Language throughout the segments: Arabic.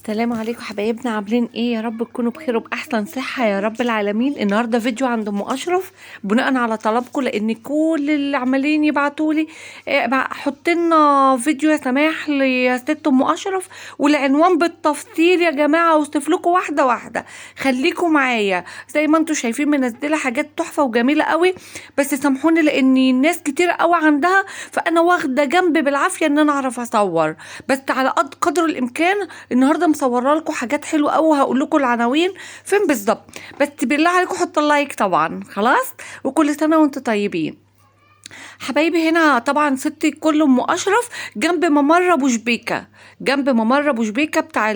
السلام عليكم حبايبنا، عاملين ايه؟ يا رب تكونوا بخير وباحسن صحه يا رب العالمين. النهارده فيديو عند ام اشرف بناء على طلبكم، لان كل اللي عمالين يبعتوا لي حط لنا فيديو يا سماح يا ست ام اشرف، والعنوان بالتفصيل يا جماعه، اوصف لكم واحده واحده. خليكم معايا. زي ما انتم شايفين منزله حاجات تحفه وجميله قوي، بس سامحوني لان الناس كتير قوي عندها، فانا واخده جنب بالعافيه ان انا اعرف اصور، بس على قدر الامكان. النهارده مصوره لكم حاجات حلوه قوي، هقول لكم العناوين فين بالظبط، بس بالله عليكم حطوا اللايك طبعا. خلاص، وكل سنه وانتم طيبين حبايبي. هنا طبعا ستي كل ام اشرف جنب ممر ابو شبيكه، جنب ممر ابو شبيكه بتاع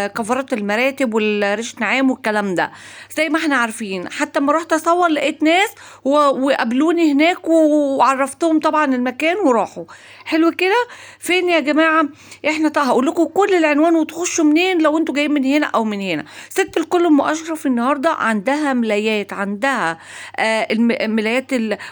كفرات المراتب والريش نعام والكلام ده. زي ما احنا عارفين، حتى لما رحت اصور لقيت ناس وقابلوني هناك وعرفتهم طبعا المكان وراحوا. حلو كده. فين يا جماعه؟ احنا هقول لكم كل العنوان وتخشوا منين لو انتوا جايين من هنا او من هنا. ست الكل ام اشرف النهارده عندها ملايات، عندها الملايات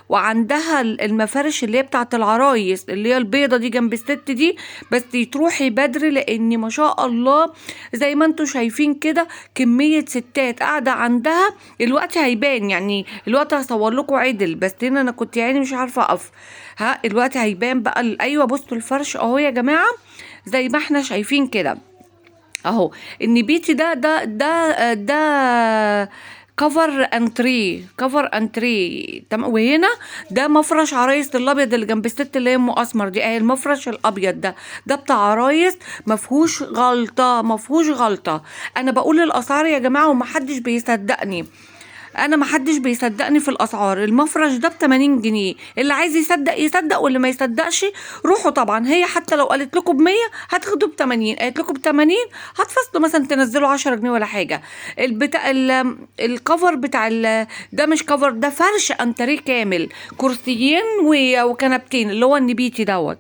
وعندها المفارش اللي هي بتاعت العرايس اللي هي البيضه دي جنب الست دي. بس تروحي بدري، لان ما شاء الله زي ما انتوا شايفين كده كميه ستات قاعده عندها. الوقت هيبان، يعني الوقت هصور لكم عدل، بس هنا انا كنت يعني مش عارفه اقف. الوقت هيبان بقى. ايوه بصوا الفرش اهو يا جماعه، زي ما احنا شايفين كده اهو. النبيتي ده كفر انتري، كفر انتري تمام. وهنا ده مفرش عرايس الابيض اللي جنب الست اللي هي ام اسمر دي، اهي المفرش الابيض ده بتاع عرايس، مفهوش غلطه، مفهوش غلطه. انا بقول الاسعار يا جماعه ومحدش بيصدقني، انا محدش بيصدقني في الاسعار. المفرش ده ب80 جنيه، اللي عايز يصدق يصدق، واللي ما يصدقش روحوا. طبعا هي حتى لو قالت لكم ب100 هتاخدوا ب80، قالت لكم ب80 هتفصلوا مثلا تنزلوا 10 جنيه ولا حاجه. البتاع الكفر بتاع ده مش كفر، ده فرش انتريه كامل، كرسيين وكنبتين اللي هو النبيتي دوت.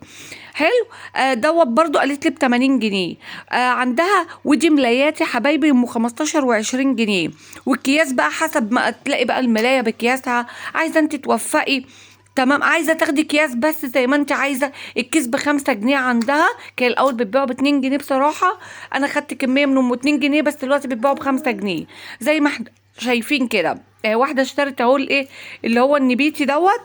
حلو. دوت برضو قالت لي ب80 جنيه. عندها ودي ملايات يا حبايبي ام 15 و20 جنيه. والكياس بقى حسب ما تلاقي بقى الملايه بكياسها. عايزه انت توفقي تمام، عايزه تاخدي اكياس بس زي ما انت عايزه. الكيس ب5 جنيه عندها، كان الاول بتبيعوا ب2 جنيه بصراحه. انا خدت كميه منهم 2 جنيه، بس دلوقتي بتبيعوا ب5 جنيه زي ما احنا شايفين كده. واحده اشترت اهو الايه اللي هو النبيتي دوت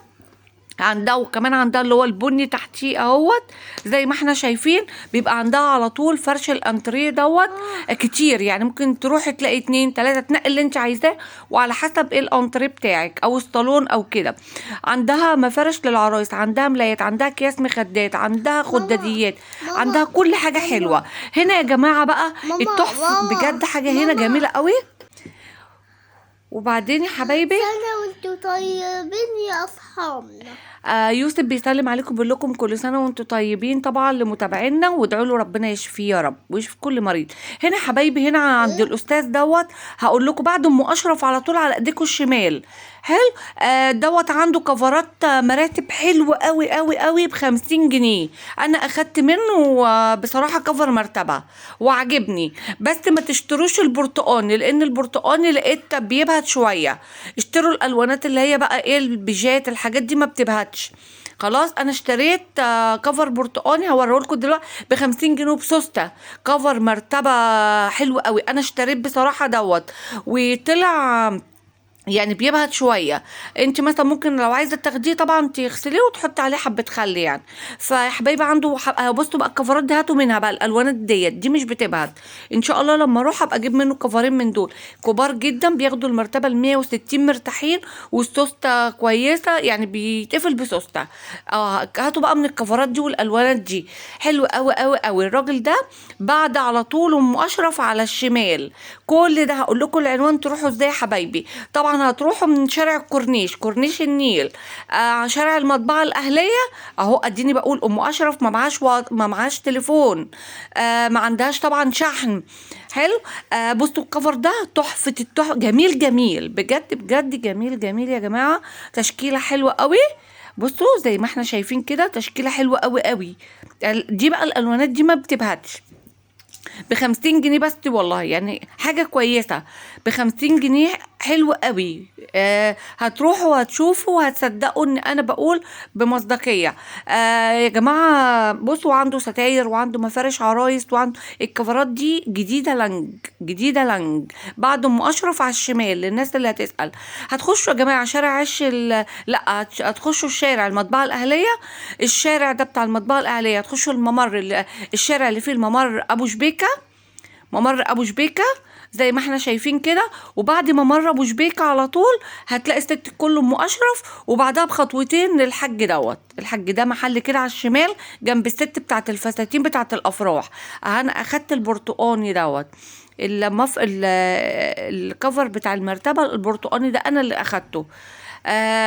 عندها، وكمان عندها اللي هو البني تحتيه اهوت. زي ما احنا شايفين بيبقى عندها على طول فرش الانتريه دوت كتير، يعني ممكن تروحي تلاقي 2 3 تنقي اللي انت عايزاه، وعلى حسب ايه الانتريه بتاعك او الصالون او كده. عندها مفارش للعرايس، عندها ملايات، عندها اكياس مخدات، عندها خداديات، عندها كل حاجه حلوه هنا يا جماعه بقى. التحفه بجد حاجه هنا جميله قوي. وبعدين يا حبايبي سنة وانتوا طيبين يا أصحابنا. يوسف بيسلم عليكم، بيقول لكم كل سنه وانتم طيبين طبعا لمتابعينا، وادعوا له ربنا يشفيه يا رب ويشفي كل مريض. هنا حبايبي هنا عند الاستاذ دوت، هقول لكم بعد ام اشرف على طول على ايديكم الشمال. حلو. دوت عنده كفرات مراتب حلوه قوي قوي قوي ب50 جنيه. انا اخدت منه بصراحه كفر مرتبه وعجبني، بس ما تشتروش البرتقاني لان البرتقاني لقيت بيبهت شويه. اشتروا الالوانات اللي هي بقى ايه البيجات، الحاجات دي ما بتبهتش. خلاص انا اشتريت كفر برتقاني هوريه لكم دلوقتي ب50 جنيه بسوسته. كفر مرتبه حلو قوي، انا اشتريت بصراحه دوت وطلع يعني بيبهت شويه. انت مثلا ممكن لو عايزه تاخديه طبعا تغسليه وتحطي عليه حبه خل يعني. فيا حبايبي عنده بصوا بقى الكفرات دي هاتوا منها بقى، الالوانات دي مش بتبهت. ان شاء الله لما اروح ابقى اجيب منه كفرين من دول كبار جدا، بياخدوا المرتبه ال160 مرتاحين، والسوسته كويسه يعني بيتقفل بسوسته. هاتوا بقى من الكفرات دي والالوانات دي حلو قوي قوي قوي. الراجل ده بعد على طول ام اشرف على الشمال. كل ده هقول لكم العنوان تروحوا ازاي يا حبايبي. طبعا هتروحوا من شارع الكورنيش، كورنيش النيل، شارع المطبعه الاهليه اهو. اديني بقول ام اشرف ما معاش تليفون، ما عندهاش طبعا شحن. حلو. بصوا الكفر ده تحفه التحفه، جميل جميل بجد بجد، جميل جميل يا جماعه. تشكيله حلوه قوي. بصوا زي ما احنا شايفين كده تشكيله حلوه قوي قوي. دي بقى الالوانات دي ما بتبهتش. ب50 جنيه بس والله، يعني حاجة كويسة ب50 جنيه. حلو قوي. هتروحوا وهتشوفوا وهتصدقوا ان انا بقول بمصداقيه. يا جماعه بصوا، عنده ستاير وعنده مفارش عرايس وعنده الكفرات دي جديده لنج، جديده لنج. بعد ام اشرف على الشمال للناس اللي هتسال. هتخشوا يا جماعه شارع لا، هتخشوا الشارع المطبعه الاهليه. الشارع ده بتاع المطبعه الاهليه، هتخشوا الشارع اللي فيه الممر ابو شبيكه، ممر ابو شبيكه زي ما احنا شايفين كده. وبعد ممر ابو شبيكه على طول هتلاقي الست كله ام اشرف، وبعدها بخطوتين للحج دوت. الحج ده محل كده على الشمال جنب الست بتاعت الفساتين بتاعت الافراح. انا اخدت البرتقاني دوت، الكفر بتاع المرتبه البرتقاني ده انا اللي اخدته.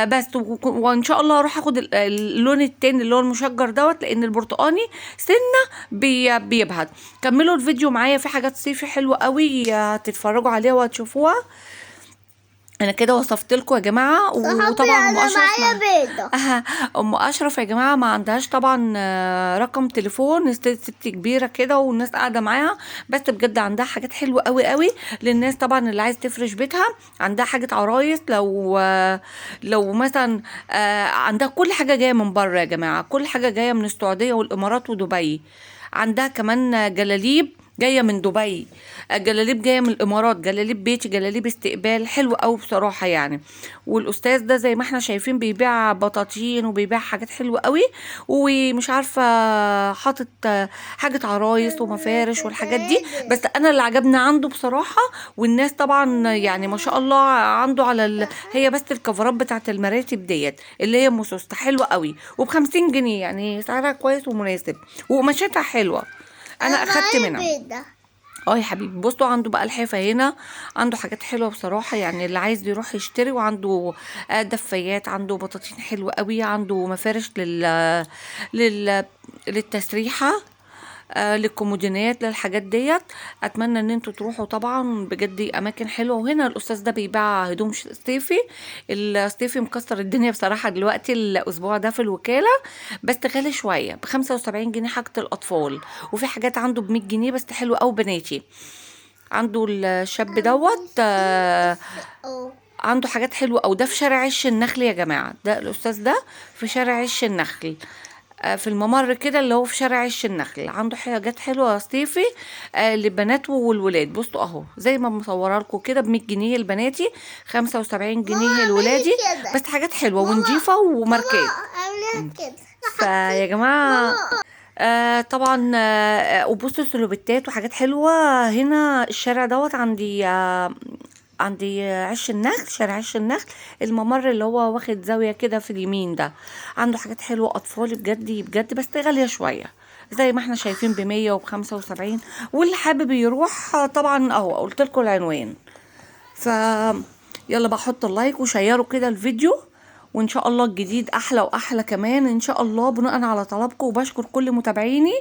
بس وان شاء الله اروح اخد اللون التاني اللي هو المشجر دوت، لان البرتقاني سنه بيبهت. كملوا الفيديو معايا، في حاجات صيفي حلوه قوي هتتفرجوا عليها وهتشوفوها. انا كده وصفت لكم يا جماعه. وطبعا ام اشرف ام اشرف يا جماعه ما عندهاش طبعا رقم تليفون، ست كبيره كده والناس قاعده معاها، بس بجد عندها حاجات حلوه قوي قوي للناس طبعا اللي عايز تفرش بيتها. عندها حاجه عرايس، لو مثلا عندها كل حاجه جايه من بره يا جماعه، كل حاجه جايه من السعوديه والامارات ودبي. عندها كمان جلاليب جايه من دبي، جلاليب جايه من الامارات، جلاليب بيتي، جلاليب استقبال حلو قوي بصراحه يعني. والاستاذ ده زي ما احنا شايفين بيبيع بطاطين وبيبيع حاجات حلوه قوي، ومش عارفه حاطط حاجه عرايس ومفارش والحاجات دي. بس انا اللي عجبني عنده بصراحه، والناس طبعا يعني ما شاء الله عنده على هي بس الكفرات بتاعت المراتب ديت اللي هي مسوسته حلوه قوي، وب50 جنيه يعني سعرها كويس ومناسب، وقماشتها حلوه. انا اخدت منها. يا حبيبي بصوا، عنده بقى الحافة هنا، عنده حاجات حلوة بصراحة يعني اللي عايز يروح يشتري. وعنده دفايات، عنده بطاطين حلوة قوي، عنده مفارش لل... للتسريحة، للكومودينات، للحاجات ديت. اتمنى ان انتوا تروحوا طبعا، بجد اماكن حلوه. وهنا الاستاذ ده بيبيع هدوم صيفي. الصيفي مكسر الدنيا بصراحه دلوقتي الاسبوع ده في الوكاله، بس غالي شويه، ب75 جنيه حاجه الاطفال. وفي حاجات عنده ب100 جنيه بس حلوه قوي بناتي. عنده الشاب دوت عنده حاجات حلوه. او ده في شارع عش النخل يا جماعه، ده الاستاذ ده في شارع عش النخل، في الممر كده اللي هو في شارع عش النخل. عنده حاجات حلوه صيفي للبنات والولاد. بصوا اهو زي ما مصوره لكم كده، ب100 جنيه لبناتي، 75 جنيه لولادي، بس حاجات حلوه ونضيفه وماركات. فيا جماعه طبعا وبصوا سلوبيتات وحاجات حلوه. هنا الشارع دوت عندي عش النخل، شارع عش النخل، الممر اللي هو واخد زاوية كده في اليمين ده. عنده حاجات حلوة أطفالي بجد بجد، بس غالية شوية زي ما احنا شايفين ب100 وب75. واللي حابب يروح طبعا اهو قلت لكم العنوان. يلا بقى حطوا اللايك وشيروا كده الفيديو، وان شاء الله الجديد احلى واحلى كمان ان شاء الله بناء على طلبكم. وبشكر كل متابعيني،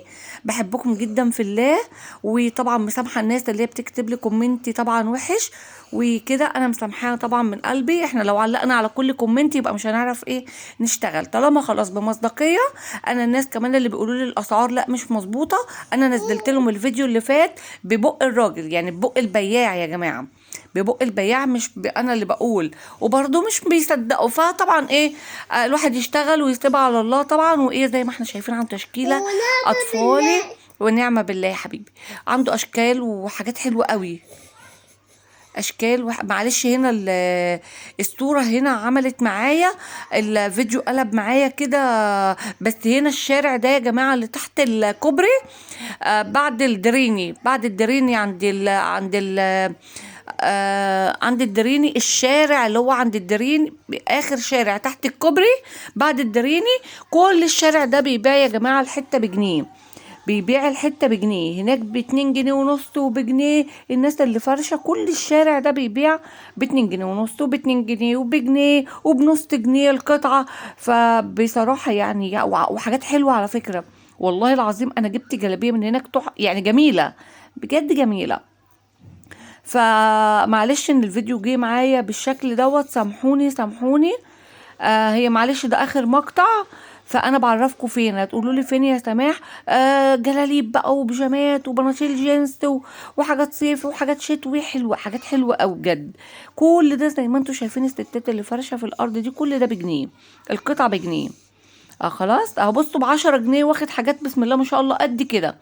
بحبكم جدا في الله. وطبعا مسامحه الناس اللي هي بتكتب لي كومنتي طبعا وحش وكده، انا مسامحاها طبعا من قلبي. احنا لو علقنا على كل كومنت يبقى مش هنعرف نشتغل طالما خلاص بمصداقيه. انا الناس كمان اللي بيقولوا لي الاسعار لا مش مظبوطه، انا نزلت لهم الفيديو اللي فات ببق الراجل، يعني ببق البياع يا جماعه، ببق البياع، مش انا اللي بقول. وبرضه مش بيصدقوا. فطبعا الواحد يشتغل ويسيبها على الله طبعا. زي ما احنا شايفين عن تشكيله اطفالي ونعمه بالله يا حبيبي. عنده اشكال وحاجات حلوه قوي، اشكال معلش هنا الصوره هنا عملت معايا، الفيديو قلب معايا كده. بس هنا الشارع ده يا جماعه اللي تحت الكوبري بعد الدريني عند الدريني، الشارع اللي هو عند الدريني اخر شارع تحت الكوبري بعد الدريني. كل الشارع ده بيبيع يا جماعه الحته بجنيه، بيبيع الحته بجنيه، هناك ب2.5 جنيه وبجنيه. الناس اللي فرشه كل الشارع ده بيبيع ب2.5 جنيه وب2 جنيه وبجنيه وبنص جنيه القطعه. فبصراحه يعني وحاجات حلوه على فكره، والله العظيم انا جبت جلابيه من هناك يعني جميله بجد جميله. فمعلش ان الفيديو جه معايا بالشكل دوت، سامحوني. هي معلش ده اخر مقطع، فانا بعرفكم فين. هتقولوا لي فين يا سماح؟ جلاليب بقى وبيجامات وبناطيل جينز وحاجات صيف وحاجات شتوي حلوه، حاجات حلوه قوي بجد. كل ده زي ما انتم شايفين الستات اللي فرشه في الارض دي، كل ده بجنيه، القطعه بجنيه. خلاص اهو بصوا ب10 جنيه واخد حاجات بسم الله ما شاء الله قد كده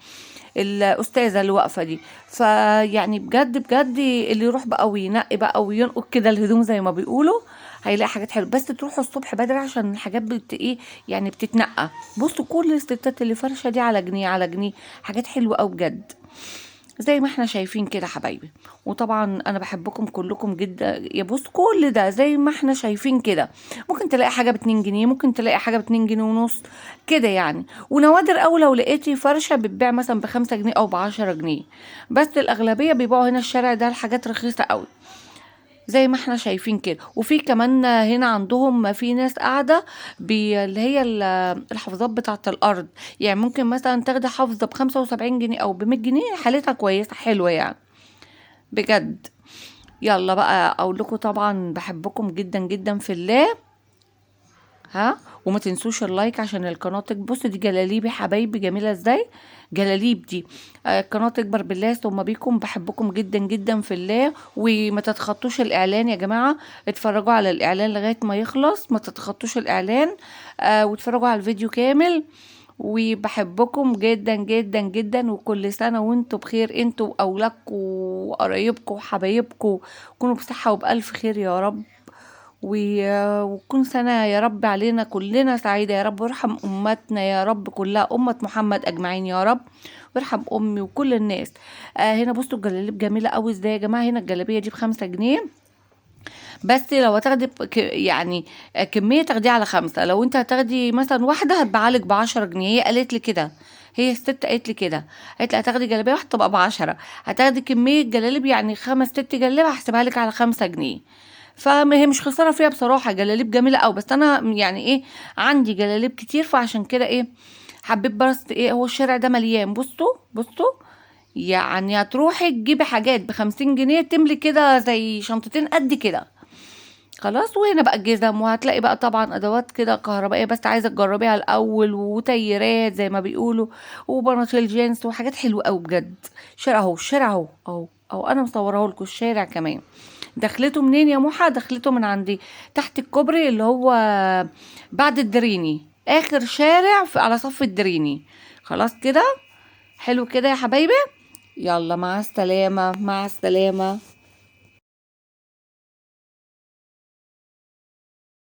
الاستاذه اللي واقفه دي. فيعني بجد بجد اللي يروح بقى وينقي بقى وينقط كده الهدوم زي ما بيقولوا هيلاقي حاجات حلوه. بس تروحوا الصبح بدري عشان الحاجات ايه يعني بتتنقى. بصوا كل الستات اللي فرشه دي على جنيه على جنيه، حاجات حلوه قوي بجد زي ما احنا شايفين كده حبايبي. وطبعا انا بحبكم كلكم جدا. يا بص كل ده زي ما احنا شايفين كده، ممكن تلاقي حاجه ب2 جنيه، ممكن تلاقي حاجه ب2 جنيه ونص كده يعني. ونوادر اوي لو لقيتي فرشه بتبيع مثلا ب5 جنيه او ب10 جنيه، بس الاغلبيه بيبيعوا هنا الشارع ده الحاجات رخيصه قوي زي ما احنا شايفين كده. وفي كمان هنا عندهم في ناس قاعدة اللي هي الحافظات بتاعة الأرض. يعني ممكن مثلا تاخدي حافظة ب75 جنيه أو ب100 جنيه، حالتها كويسة حلوة يعني بجد. يلا بقى أقول لكم طبعا بحبكم جدا جدا في الله. وما تنسوش اللايك عشان القناة تكبر. بصوا دي جلاليب يا حبايبي جميلة ازاي، جلاليب دي. القناة تكبر بالله ثم بيكم. بحبكم جدا جدا في الله. وما تتخطوش الاعلان يا جماعة، اتفرجوا على الاعلان لغاية ما يخلص، ما تتخطوش الاعلان. واتفرجوا على الفيديو كامل. وبحبكم جدا جدا جدا، وكل سنة وانتوا بخير انتوا واولادكم وقرايبكم وحبايبكم. كونوا بصحة وبألف خير يا رب. وكل سنة يا رب علينا كلنا سعيدة يا رب. وارحم أمتنا يا رب كلها، أمة محمد أجمعين يا رب. وارحم أمي وكل الناس. هنا بصوا الجلاليب جميلة أوي ازاي يا جماعة. هنا الجلابية دي ب5 جنيه، بس لو هتاخدي يعني كمية تاخديها على 5. لو انت هتاخدي مثلا واحدة هتبيعلك ب10 جنيه. هي قالت لي كده، هي الست قالت لي كده، قالت لي هتاخدي جلابية واحدة تبقى ب10، هتاخدي كمية جلاليب يعني 5 6 جلابية هحسبها لك على 5 جنيه. فهي مش خسارة فيها بصراحة، جلاليب جميلة أوي. بس أنا يعني إيه عندي جلاليب كتير، فعشان كده إيه حبيت بس إيه هو الشارع ده مليان. بصوا بصوا يعني هتروحي تجيبي حاجات ب50 جنيه تملي كده زي شنطتين قد كده. خلاص. وهنا بقى الجزم، وهتلاقي بقى طبعا ادوات كده كهربائيه بس عايزه تجربيها الاول، وتيرات زي ما بيقولوا، وبناطيل جينز وحاجات حلوه قوي بجد. شارع اهو، الشارع اهو اهو اهو، انا مصوراه لكم الشارع كمان. دخلته منين يا موحى؟ دخلته من عندي تحت الكوبري اللي هو بعد الدريني، اخر شارع على صف الدريني. خلاص كده حلو كده يا حبايبي. يلا مع السلامه، مع السلامه.